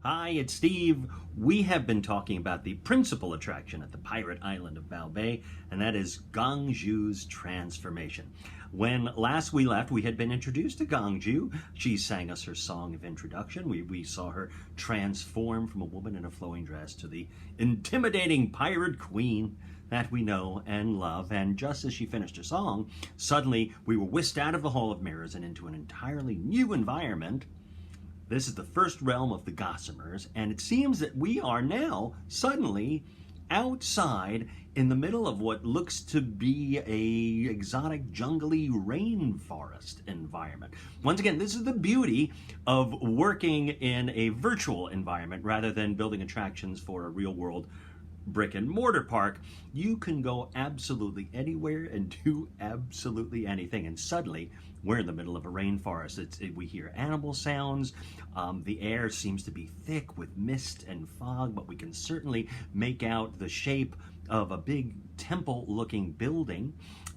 Hi, it's Steve. We have been talking about the principal attraction at the pirate island of Bao Bay, and that is Gong Zhu's transformation. When last we left, we had been introduced to Gong Zhu. She sang us her song of introduction. We saw her transform from a woman in a flowing dress to the intimidating pirate queen that we know and love. And just as she finished her song, suddenly we were whisked out of the Hall of Mirrors and into an entirely new environment. This is the first realm of the Gossamers, and it seems that we are now suddenly outside in the middle of what looks to be a exotic jungly rainforest environment. Once again, this is the beauty of working in a virtual environment rather than building attractions for a real world brick and mortar park. You can go absolutely anywhere and do absolutely anything, and suddenly we're in the middle of a rainforest. We hear animal sounds. The air seems to be thick with mist and fog, but we can certainly make out the shape of a big temple-looking building.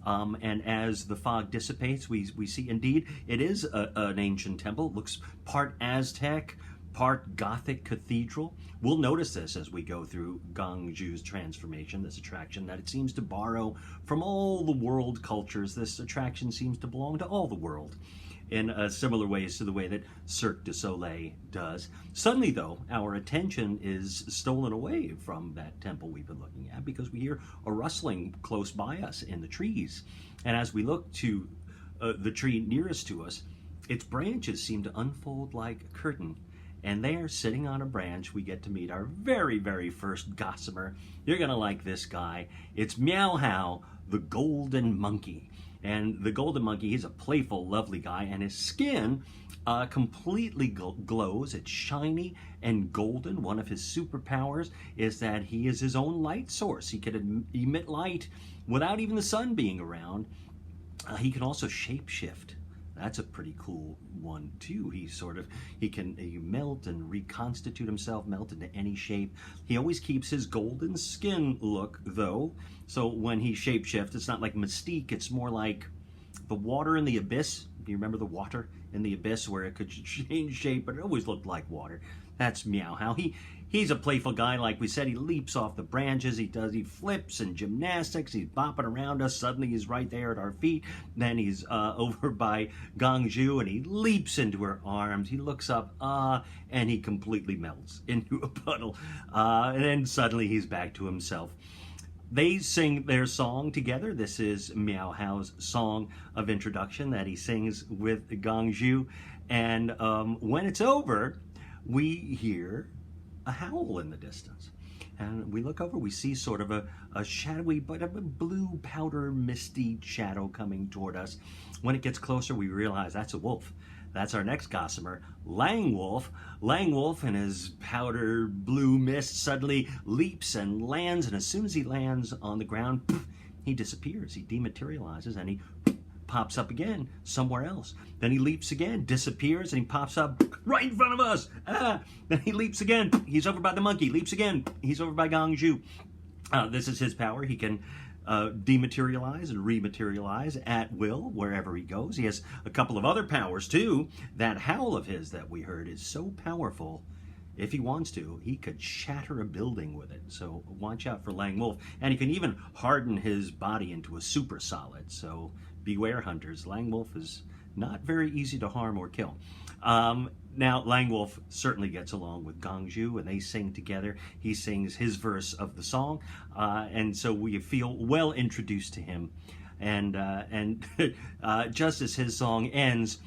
And as the fog dissipates, we see indeed it is an ancient temple. It looks part Aztec, part Gothic cathedral. We'll notice this as we go through Gong Zhu's transformation, this attraction, that it seems to borrow from all the world cultures. This attraction seems to belong to all the world in similar ways to the way that Cirque du Soleil does. Suddenly, though, our attention is stolen away from that temple we've been looking at because we hear a rustling close by us in the trees. And as we look to the tree nearest to us, its branches seem to unfold like a curtain. And there, sitting on a branch, we get to meet our very, very first Gossamer. You're going to like this guy. It's Miao Hou, the golden monkey. And the golden monkey, he's a playful, lovely guy, and his skin completely glows. It's shiny and golden. One of his superpowers is that he is his own light source. He can emit light without even the sun being around. He can also shapeshift. That's a pretty cool one too. He can melt and reconstitute himself, melt into any shape. He always keeps his golden skin look though. So when he shapeshifts, it's not like Mystique, it's more like the water in the abyss. Do you remember the water in the abyss where it could change shape, but it always looked like water? That's Miao Hou. He's a playful guy, like we said. He leaps off the branches. He flips and gymnastics. He's bopping around us. Suddenly he's right there at our feet. Then he's over by Gong Zhu, and he leaps into her arms. He looks up, and he completely melts into a puddle. And then suddenly he's back to himself. They sing their song together. This is Miao Hou's song of introduction that he sings with Gong Zhu. And when it's over, we hear a howl in the distance. And we look over, we see sort of a shadowy, but a blue powder misty shadow coming toward us. When it gets closer, we realize that's a wolf. That's our next Gossamer, Lang Wolf. Lang Wolf in his powder blue mist suddenly leaps and lands, and as soon as he lands on the ground, poof, he disappears. He dematerializes, and he pops up again somewhere else. Then he leaps again, disappears, and he pops up right in front of us. Then he leaps again. He's over by the monkey. Leaps again. He's over by Gong Zhu. This is his power. He can dematerialize and rematerialize at will wherever he goes. He has a couple of other powers too. That howl of his that we heard is so powerful. If he wants to, he could shatter a building with it. So watch out for Lang Wolf. And he can even harden his body into a super solid. So beware, hunters. Lang Wolf is not very easy to harm or kill. Now, Lang Wolf certainly gets along with Gong Zhu, and they sing together. He sings his verse of the song, and so we feel well introduced to him. And just as his song ends,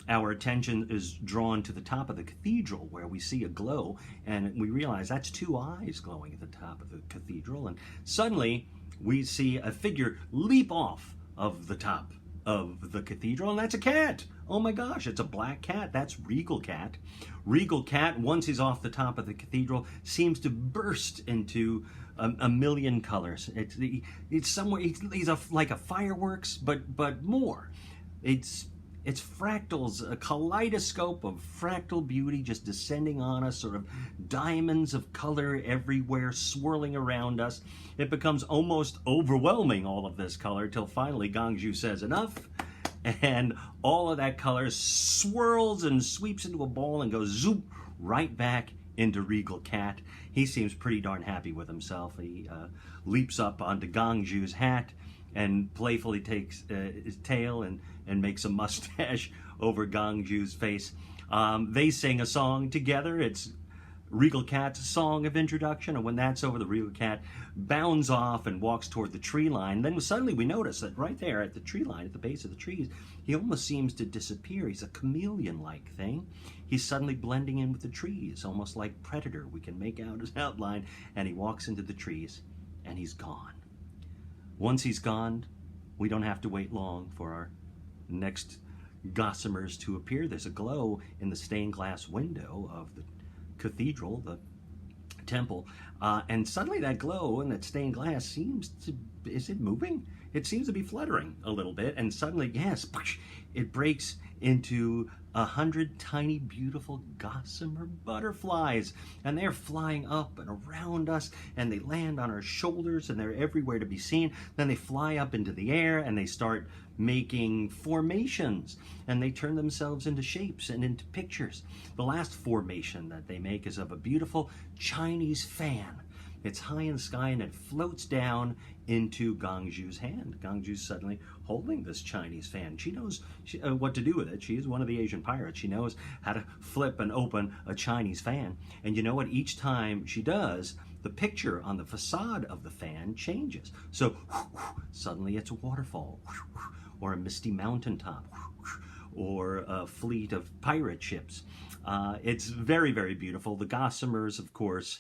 our attention is drawn to the top of the cathedral where we see a glow, and we realize that's two eyes glowing at the top of the cathedral. And suddenly we see a figure leap off of the top of the cathedral, and that's a cat. Oh my gosh, it's a black cat. That's Regal Cat. Regal Cat, once he's off the top of the cathedral, seems to burst into a million colors. It's somewhere. He's like a fireworks, but more. It's fractals, a kaleidoscope of fractal beauty just descending on us, sort of diamonds of color everywhere swirling around us. It becomes almost overwhelming, all of this color, till finally Gong Zhu says enough, and all of that color swirls and sweeps into a ball and goes zoop right back into Regal Cat. He seems pretty darn happy with himself. He leaps up onto Gong Zhu's hat and playfully takes his tail and makes a mustache over Gong Zhu's face. They sing a song together. It's Regal Cat's song of introduction, and when that's over, the Regal Cat bounds off and walks toward the tree line. Then suddenly we notice that right there at the tree line, at the base of the trees, he almost seems to disappear. He's a chameleon-like thing. He's suddenly blending in with the trees, almost like Predator. We can make out his outline, and he walks into the trees, and he's gone. Once he's gone, we don't have to wait long for our next Gossamers to appear. There's a glow in the stained glass window of the cathedral, the temple, and suddenly that glow and that stained glass seems to, is it moving? It seems to be fluttering a little bit, and suddenly, yes, it breaks into 100 tiny, beautiful Gossamer Butterflies, and they're flying up and around us, and they land on our shoulders, and they're everywhere to be seen. Then they fly up into the air, and they start making formations, and they turn themselves into shapes and into pictures. The last formation that they make is of a beautiful Chinese fan. It's high in the sky, and it floats down into Gong Zhu's hand. Gong Zhu's suddenly holding this Chinese fan. She knows what to do with it. She is one of the Asian pirates. She knows how to flip and open a Chinese fan. And you know what? Each time she does, the picture on the facade of the fan changes. So suddenly it's a waterfall, or a misty mountaintop, or a fleet of pirate ships. It's very, very beautiful. The Gossamers, of course,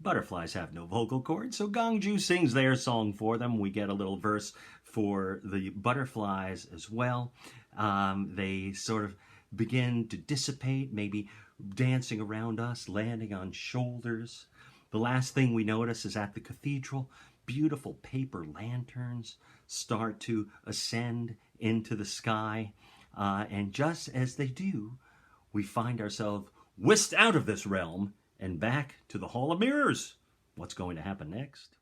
butterflies have no vocal cords, so Gong Zhu sings their song for them. We get a little verse for the butterflies as well. They sort of begin to dissipate, maybe dancing around us, landing on shoulders. The last thing we notice is at the cathedral, beautiful paper lanterns start to ascend into the sky. And just as they do, we find ourselves whisked out of this realm and back to the Hall of Mirrors. What's going to happen next?